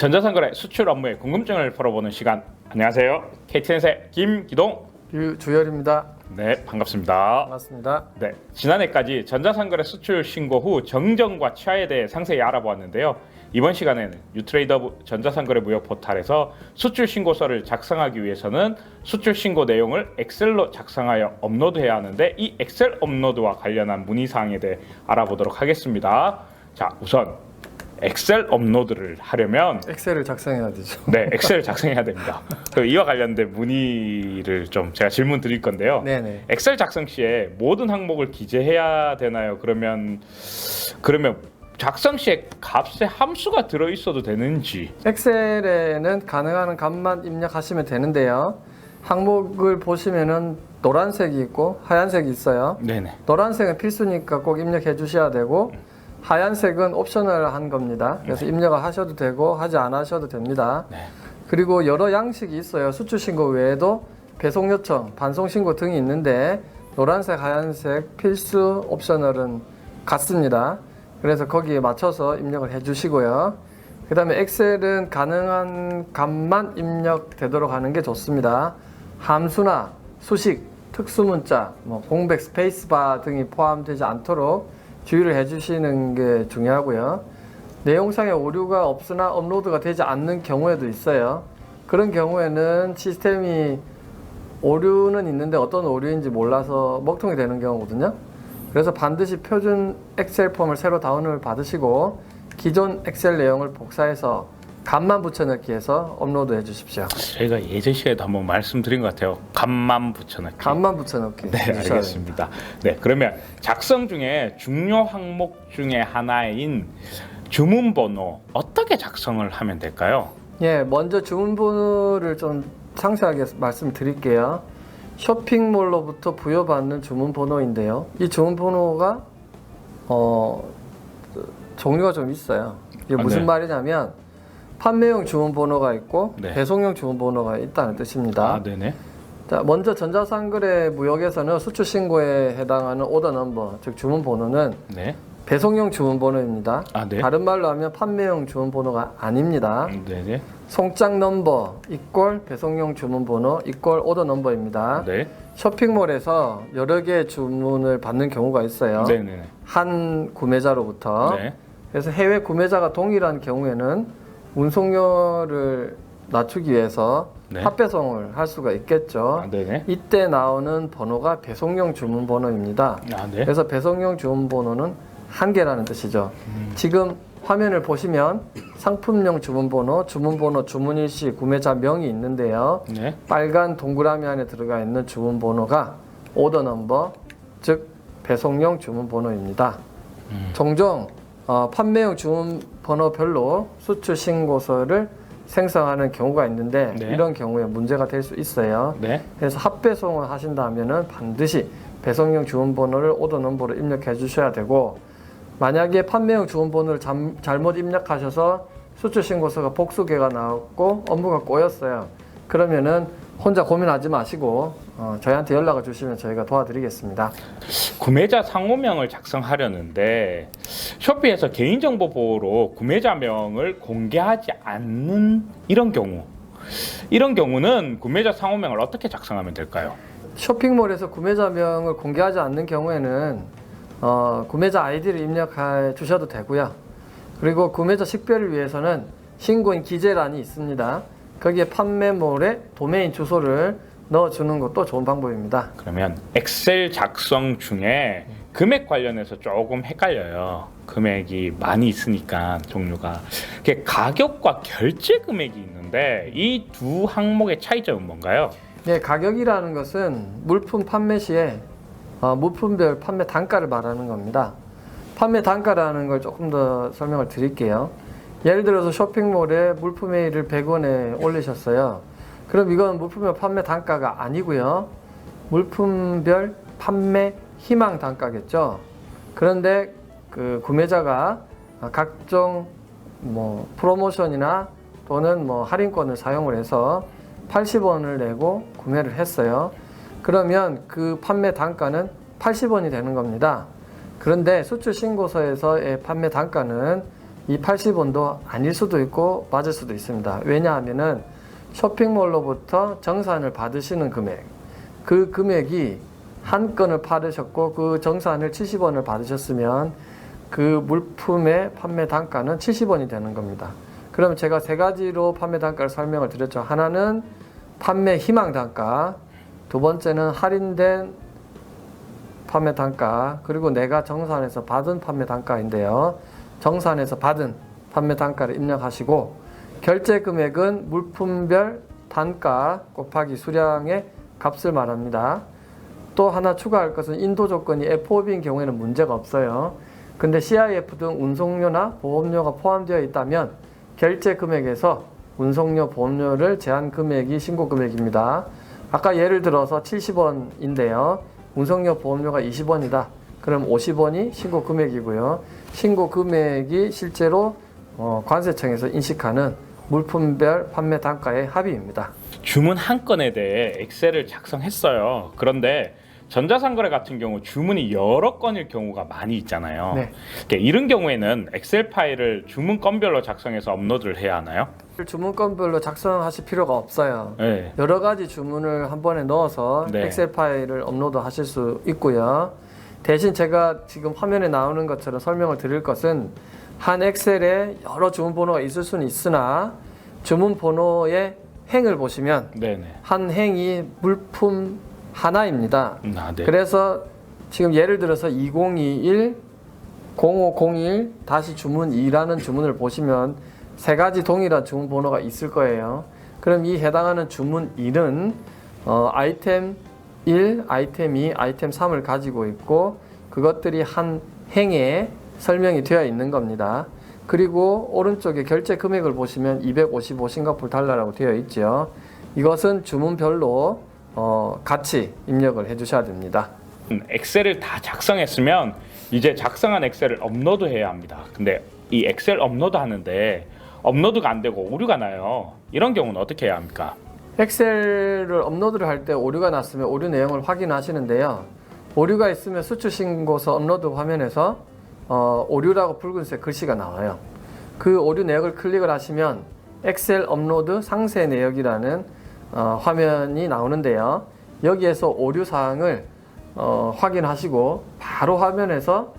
전자상거래 수출 업무의 궁금증을 풀어보는 시간. 안녕하세요. KTN의 김기동 주열입니다. 네, 반갑습니다. 반갑습니다. 네, 지난해까지 전자상거래 수출 신고 후 정정과 취하에 대해 상세히 알아보았는데요. 이번 시간에는 유트레이더 전자상거래 무역 포탈에서 수출 신고서를 작성하기 위해서는 수출 신고 내용을 엑셀로 작성하여 업로드해야 하는데, 이 엑셀 업로드와 관련한 문의사항에 대해 알아보도록 하겠습니다. 자, 우선 엑셀 업로드를 하려면 엑셀을 작성해야 되죠. 네, 엑셀을 작성해야 됩니다. 그리고 이와 관련된 문의를 좀 제가 질문 드릴 건데요. 네네. 엑셀 작성 시에 모든 항목을 기재해야 되나요? 그러면 작성 시에 값에 함수가 들어 있어도 되는지. 엑셀에는 가능한 값만 입력하시면 되는데요. 항목을 보시면은 노란색이 있고 하얀색이 있어요. 네네. 노란색은 필수니까 꼭 입력해 주셔야 되고, 하얀색은 옵셔널한 겁니다. 그래서 입력을 하셔도 되고 하지 않으셔도 됩니다. 네. 그리고 여러 양식이 있어요. 수출 신고 외에도 배송 요청, 반송 신고 등이 있는데, 노란색, 하얀색, 필수, 옵셔널은 같습니다. 그래서 거기에 맞춰서 입력을 해주시고요. 그 다음에 엑셀은 가능한 값만 입력되도록 하는 게 좋습니다. 함수나 수식, 특수문자, 공백, 스페이스바 등이 포함되지 않도록 주의를 해주시는 게 중요하고요. 내용상의 오류가 없으나 업로드가 되지 않는 경우에도 있어요. 그런 경우에는 시스템이 오류는 있는데 어떤 오류인지 몰라서 먹통이 되는 경우거든요. 그래서 반드시 표준 엑셀 폼을 새로 다운을 받으시고 기존 엑셀 내용을 복사해서 값만 붙여넣기 해서 업로드 해 주십시오. 저희가 예전 시간에도 한번 말씀드린 것 같아요. 값만 붙여넣기. 값만 붙여넣기. 네, 알겠습니다. 네, 그러면 작성 중에 중요 항목 중에 하나인 주문번호 어떻게 작성을 하면 될까요? 예, 먼저 주문번호를 좀 상세하게 말씀드릴게요. 쇼핑몰로부터 부여받는 주문번호인데요. 이 주문번호가 종류가 좀 있어요. 이게 무슨 네. 말이냐면 판매용 주문번호가 있고 네. 배송용 주문번호가 있다는 뜻입니다. 아, 네네. 자, 먼저 전자상거래 무역에서는 수출 신고에 해당하는 오더 넘버, 즉 주문번호는 네. 배송용 주문번호입니다. 아, 네. 다른 말로 하면 판매용 주문번호가 아닙니다. 네네. 송장 넘버 이꼴 배송용 주문번호 이꼴 오더 넘버입니다. 네. 쇼핑몰에서 여러 개의 주문을 받는 경우가 있어요. 네네. 한 구매자로부터. 네. 그래서 해외 구매자가 동일한 경우에는 운송료를 낮추기 위해서 네. 합배송을 할 수가 있겠죠. 아, 네네. 이때 나오는 번호가 배송용 주문번호입니다. 아, 네. 그래서 배송용 주문번호는 한 개라는 뜻이죠. 지금 화면을 보시면 상품용 주문번호, 주문번호, 주문일시, 구매자 명이 있는데요. 네. 빨간 동그라미 안에 들어가 있는 주문번호가 오더 넘버, 즉 배송용 주문번호입니다. 종종 판매용 주문번호별로 수출 신고서를 생성하는 경우가 있는데, 네. 이런 경우에 문제가 될 수 있어요. 네. 그래서 합배송을 하신다면은 반드시 배송용 주문번호를 오더 넘버로 입력해 주셔야 되고, 만약에 판매용 주문번호를 잘못 입력하셔서 수출 신고서가 복수개가 나왔고 업무가 꼬였어요. 그러면은 혼자 고민하지 마시고 저희한테 연락을 주시면 저희가 도와드리겠습니다. 구매자 상호명을 작성하려는데 쇼피에서 개인정보 보호로 구매자명을 공개하지 않는 이런 경우는 구매자 상호명을 어떻게 작성하면 될까요? 쇼핑몰에서 구매자명을 공개하지 않는 경우에는 구매자 아이디를 입력해 주셔도 되고요. 그리고 구매자 식별을 위해서는 신고인 기재란이 있습니다. 거기에 판매몰의 도메인 주소를 넣어주는 것도 좋은 방법입니다. 그러면 엑셀 작성 중에 금액 관련해서 조금 헷갈려요. 금액이 많이 있으니까 종류가. 가격과 결제 금액이 있는데 이 두 항목의 차이점은 뭔가요? 네, 가격이라는 것은 물품 판매 시에 물품별 판매 단가를 말하는 겁니다. 판매 단가라는 걸 조금 더 설명을 드릴게요. 예를 들어서 쇼핑몰에 물품 A를 100원에 올리셨어요. 그럼 이건 물품별 판매 단가가 아니고요. 물품별 판매 희망 단가겠죠. 그런데 그 구매자가 각종 프로모션이나 또는 할인권을 사용을 해서 80원을 내고 구매를 했어요. 그러면 그 판매 단가는 80원이 되는 겁니다. 그런데 수출 신고서에서의 판매 단가는 이 80원도 아닐 수도 있고 맞을 수도 있습니다. 왜냐하면은 쇼핑몰로부터 정산을 받으시는 금액, 그 금액이 한 건을 팔으셨고 그 정산을 70원을 받으셨으면 그 물품의 판매 단가는 70원이 되는 겁니다. 그럼 제가 세 가지로 판매 단가를 설명을 드렸죠. 하나는 판매 희망 단가, 두 번째는 할인된 판매 단가, 그리고 내가 정산해서 받은 판매 단가인데요. 정산해서 받은 판매 단가를 입력하시고 결제 금액은 물품별 단가 곱하기 수량의 값을 말합니다. 또 하나 추가할 것은 인도 조건이 FOB인 경우에는 문제가 없어요. 근데 CIF 등 운송료나 보험료가 포함되어 있다면 결제 금액에서 운송료, 보험료를 제한 금액이 신고 금액입니다. 아까 예를 들어서 70원인데요. 운송료, 보험료가 20원이다. 그럼 50원이 신고 금액이고요. 신고 금액이 실제로 관세청에서 인식하는 물품별 판매 단가의 합의입니다. 주문 한 건에 대해 엑셀을 작성했어요. 그런데 전자상거래 같은 경우 주문이 여러 건일 경우가 많이 있잖아요. 네. 이런 경우에는 엑셀 파일을 주문 건별로 작성해서 업로드를 해야 하나요? 주문 건별로 작성하실 필요가 없어요. 네. 여러 가지 주문을 한 번에 넣어서 네. 엑셀 파일을 업로드 하실 수 있고요. 대신 제가 지금 화면에 나오는 것처럼 설명을 드릴 것은 한 엑셀에 여러 주문 번호가 있을 수는 있으나 주문 번호의 행을 보시면 네네. 한 행이 물품 하나입니다. 네. 그래서 지금 예를 들어서 2021 0501 다시 주문 2라는 주문을 보시면 세 가지 동일한 주문 번호가 있을 거예요. 그럼 이 해당하는 주문 1은 아이템 1, 아이템 2, 아이템 3을 가지고 있고 그것들이 한 행에 설명이 되어 있는 겁니다. 그리고 오른쪽에 결제 금액을 보시면 255 싱가포르 달러라고 되어 있죠. 이것은 주문별로 같이 입력을 해 주셔야 됩니다. 엑셀을 다 작성했으면 이제 작성한 엑셀을 업로드해야 합니다. 근데 이 엑셀 업로드 하는데 업로드가 안 되고 오류가 나요. 이런 경우는 어떻게 해야 합니까? 엑셀을 업로드를 할 때 오류가 났으면 오류 내용을 확인하시는데요. 오류가 있으면 수출 신고서 업로드 화면에서 오류라고 붉은색 글씨가 나와요. 그 오류 내역을 클릭을 하시면 엑셀 업로드 상세 내역이라는 화면이 나오는데요. 여기에서 오류 사항을 확인하시고 바로 화면에서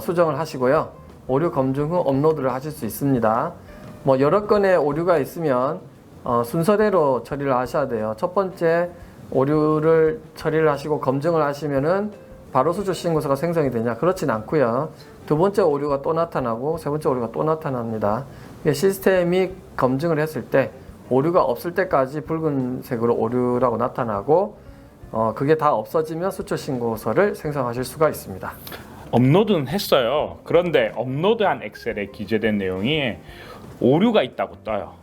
수정을 하시고요. 오류 검증 후 업로드를 하실 수 있습니다. 뭐 여러 건의 오류가 있으면 순서대로 처리를 하셔야 돼요. 첫 번째 오류를 처리를 하시고 검증을 하시면은 바로 수출 신고서가 생성이 되냐? 그렇진 않고요. 두 번째 오류가 또 나타나고 세 번째 오류가 또 나타납니다. 시스템이 검증을 했을 때 오류가 없을 때까지 붉은색으로 오류라고 나타나고 그게 다 없어지면 수출 신고서를 생성하실 수가 있습니다. 업로드는 했어요. 그런데 업로드한 엑셀에 기재된 내용이 오류가 있다고 떠요.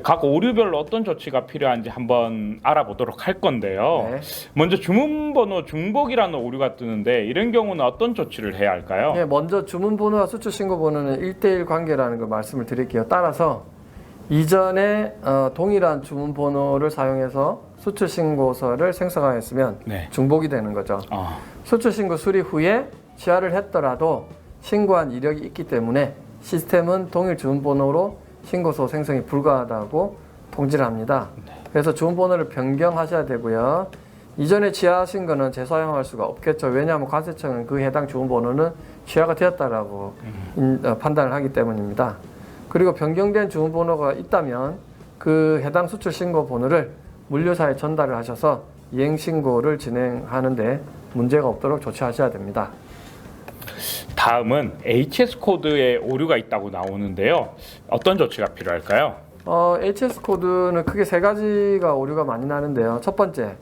각 오류별로 어떤 조치가 필요한지 한번 알아보도록 할 건데요. 네. 먼저 주문번호 중복이라는 오류가 뜨는데 이런 경우는 어떤 조치를 해야 할까요? 네, 먼저 주문번호와 수출신고번호는 1:1 관계라는 걸 말씀을 드릴게요. 따라서 이전에 동일한 주문번호를 사용해서 수출신고서를 생성하였으면 네. 중복이 되는 거죠. 수출신고 수리 후에 취하를 했더라도 신고한 이력이 있기 때문에 시스템은 동일 주문번호로 신고서 생성이 불가하다고 통지를 합니다. 그래서 주문번호를 변경하셔야 되고요. 이전에 취하하신 거는 재사용할 수가 없겠죠. 왜냐하면 관세청은 그 해당 주문번호는 취하가 되었다라고 판단을 하기 때문입니다. 그리고 변경된 주문번호가 있다면 그 해당 수출 신고 번호를 물류사에 전달을 하셔서 이행신고를 진행하는데 문제가 없도록 조치하셔야 됩니다. 다음은 HS 코드에 오류가 있다고 나오는데요. 어떤 조치가 필요할까요? HS 코드는 크게 세 가지가 오류가 많이 나는데요. 첫 번째,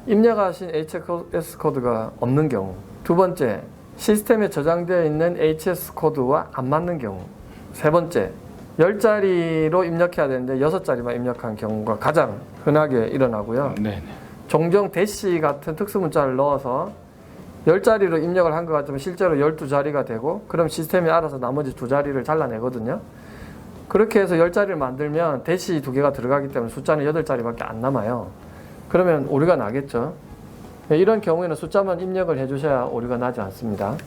입력하신 HS 코드가 없는 경우. 두 번째, 시스템에 저장되어 있는 HS 코드와 안 맞는 경우. 세 번째, 10자리로 입력해야 되는데 6자리만 입력한 경우가 가장 흔하게 일어나고요. 네네. 종종 대시 같은 특수문자를 넣어서 10자리로 입력을 한 것 같으면 실제로 12자리가 되고 그럼 시스템이 알아서 나머지 2자리를 잘라내거든요. 그렇게 해서 10자리를 만들면 대시 2개가 들어가기 때문에 숫자는 8자리밖에 안 남아요. 그러면 오류가 나겠죠. 이런 경우에는 숫자만 입력을 해주셔야 오류가 나지 않습니다.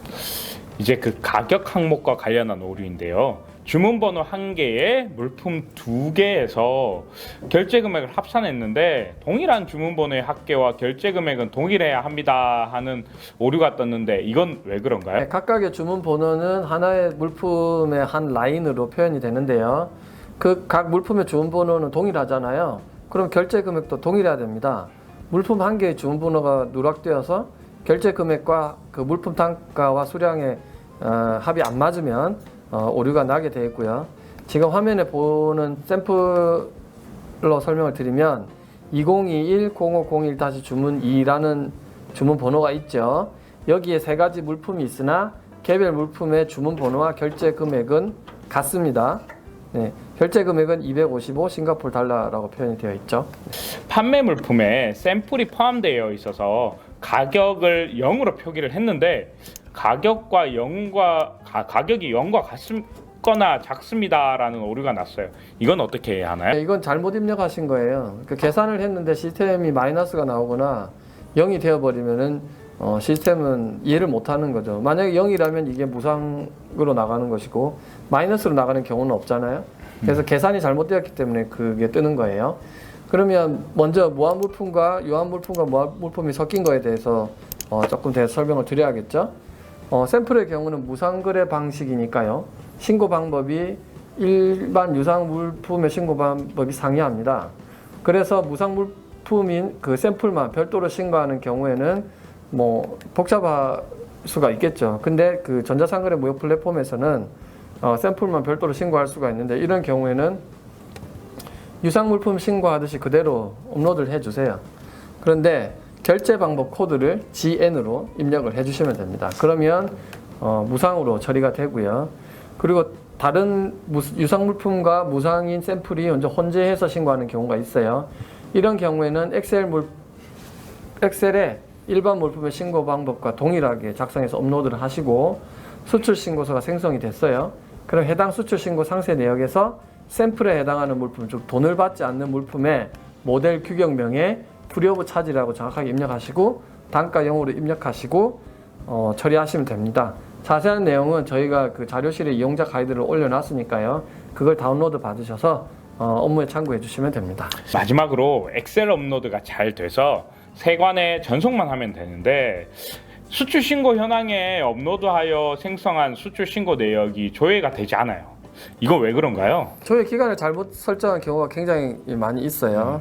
이제 그 가격 항목과 관련한 오류인데요. 주문번호 1개에 물품 2개에서 결제 금액을 합산했는데 동일한 주문번호의 합계와 결제 금액은 동일해야 합니다 하는 오류가 떴는데 이건 왜 그런가요? 네, 각각의 주문 번호는 하나의 물품의 한 라인으로 표현이 되는데요. 그 각 물품의 주문 번호는 동일하잖아요. 그럼 결제 금액도 동일해야 됩니다. 물품 한 개의 주문 번호가 누락되어서 결제 금액과 그 물품 단가와 수량의 합이 안 맞으면 오류가 나게 되어 있고요. 지금 화면에 보는 샘플로 설명을 드리면 2021-0501-주문 2라는 주문 번호가 있죠. 여기에 세 가지 물품이 있으나 개별 물품의 주문 번호와 결제 금액은 같습니다. 네, 결제 금액은 255 싱가포르 달러라고 표현이 되어 있죠. 판매 물품에 샘플이 포함되어 있어서 가격을 0으로 표기를 했는데 가격이 0과 같거나 작습니다라는 오류가 났어요. 이건 어떻게 해야 하나요? 네, 이건 잘못 입력하신 거예요. 그 계산을 했는데 시스템이 마이너스가 나오거나 0이 되어버리면은 시스템은 이해를 못하는 거죠. 만약에 0이라면 이게 무상으로 나가는 것이고 마이너스로 나가는 경우는 없잖아요. 그래서 계산이 잘못되었기 때문에 그게 뜨는 거예요. 그러면 먼저 무한 물품과 유한 물품과 무한 물품이 섞인 거에 대해서 조금 더 설명을 드려야겠죠. 샘플의 경우는 무상거래 방식이니까요. 신고 방법이 일반 유상 물품의 신고 방법이 상이합니다. 그래서 무상 물품인 그 샘플만 별도로 신고하는 경우에는 뭐 복잡할 수가 있겠죠. 근데 그 전자상거래 무역 플랫폼에서는 샘플만 별도로 신고할 수가 있는데 이런 경우에는 유상 물품 신고하듯이 그대로 업로드를 해주세요. 그런데 결제 방법 코드를 GN으로 입력을 해주시면 됩니다. 그러면 무상으로 처리가 되고요. 그리고 다른 유상 물품과 무상인 샘플이 먼저 혼재해서 신고하는 경우가 있어요. 이런 경우에는 엑셀에 일반 물품의 신고 방법과 동일하게 작성해서 업로드를 하시고 수출 신고서가 생성이 됐어요. 그럼 해당 수출 신고 상세 내역에서 샘플에 해당하는 물품, 즉 돈을 받지 않는 물품의 모델 규격명에 프리오브 차지라고 정확하게 입력하시고 단가 0으로 입력하시고 처리하시면 됩니다. 자세한 내용은 저희가 그 자료실에 이용자 가이드를 올려놨으니까요. 그걸 다운로드 받으셔서 업무에 참고해 주시면 됩니다. 마지막으로 엑셀 업로드가 잘 돼서 세관에 전송만 하면 되는데 수출 신고 현황에 업로드하여 생성한 수출 신고 내역이 조회가 되지 않아요. 이건 왜 그런가요? 조회 기간을 잘못 설정한 경우가 굉장히 많이 있어요.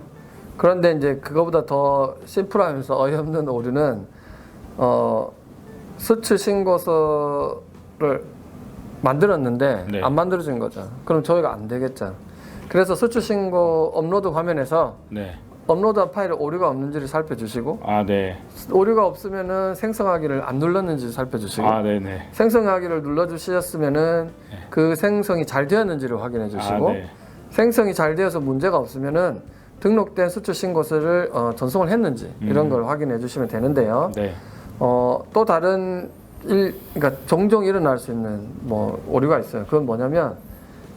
그런데 이제 그거보다 더 심플하면서 어이없는 오류는 수출 신고서를 만들었는데 네. 안 만들어진 거죠. 그럼 조회가 안 되겠죠. 그래서 수출 신고 업로드 화면에서 네. 업로드한 파일에 오류가 없는지를 살펴주시고 네. 오류가 없으면은 생성하기를 안 눌렀는지 살펴주시고 네네. 생성하기를 눌러주셨으면은 그 생성이 잘 되었는지를 확인해 주시고 네. 생성이 잘 되어서 문제가 없으면은 등록된 수출 신고서를 전송을 했는지 이런 걸 확인해 주시면 되는데요. 네. 또 다른 그러니까 종종 일어날 수 있는 뭐 오류가 있어요. 그건 뭐냐면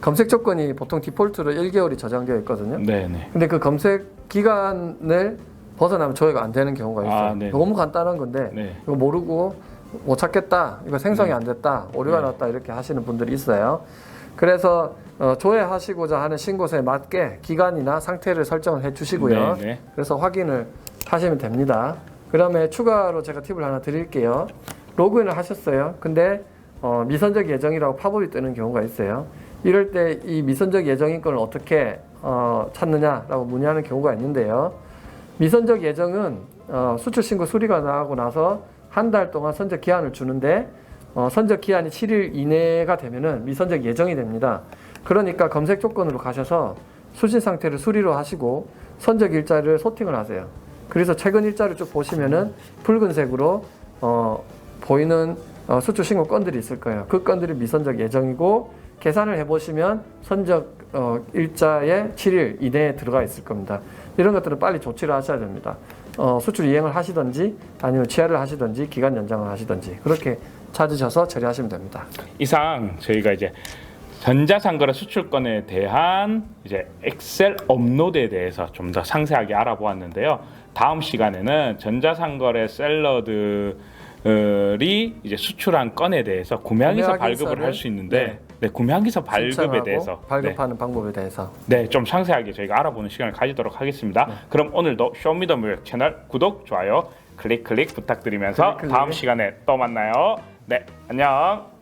검색 조건이 보통 디폴트로 1개월이 저장되어 있거든요. 네네. 근데 그 검색 기간을 벗어나면 조회가 안 되는 경우가 있어요. 네. 너무 간단한 건데 네. 이거 모르고 못 찾겠다, 이거 생성이 안 됐다, 오류가 났다 이렇게 하시는 분들이 있어요. 그래서 조회하시고자 하는 신고서에 맞게 기간이나 상태를 설정을 해주시고요. 네네. 그래서 확인을 하시면 됩니다. 그다음에 추가로 제가 팁을 하나 드릴게요. 로그인을 하셨어요. 근데 미선적 예정이라고 팝업이 뜨는 경우가 있어요. 이럴 때 이 미선적 예정인 건을 어떻게 찾느냐라고 문의하는 경우가 있는데요. 미선적 예정은 수출 신고 수리가 나고 나서 한 달 동안 선적 기한을 주는데 선적 기한이 7일 이내가 되면은 미선적 예정이 됩니다. 그러니까 검색 조건으로 가셔서 수신 상태를 수리로 하시고 선적 일자를 소팅을 하세요. 그래서 최근 일자를 쭉 보시면은 붉은색으로 보이는 수출 신고 건들이 있을 거예요. 그 건들이 미선적 예정이고 계산을 해보시면 선적 일자에 7일 이내에 들어가 있을 겁니다. 이런 것들은 빨리 조치를 하셔야 됩니다. 수출 이행을 하시든지 아니면 취하를 하시든지 기간 연장을 하시든지 그렇게 찾으셔서 처리하시면 됩니다. 이상 저희가 이제 전자상거래 수출권에 대한 이제 엑셀 업로드에 대해서 좀 더 상세하게 알아보았는데요. 다음 시간에는 전자상거래 셀러들이 이제 수출한 건에 대해서 구매 항의서 발급을 할 수 있는데 네. 네, 구매하기서 발급에 신청하고 대해서 발급하는 방법에 대해서 네, 좀 상세하게 저희가 알아보는 시간을 가지도록 하겠습니다. 그럼 오늘도 쇼미더무역 채널 구독, 좋아요, 클릭 부탁드리면서 클릭. 다음 시간에 또 만나요. 네, 안녕.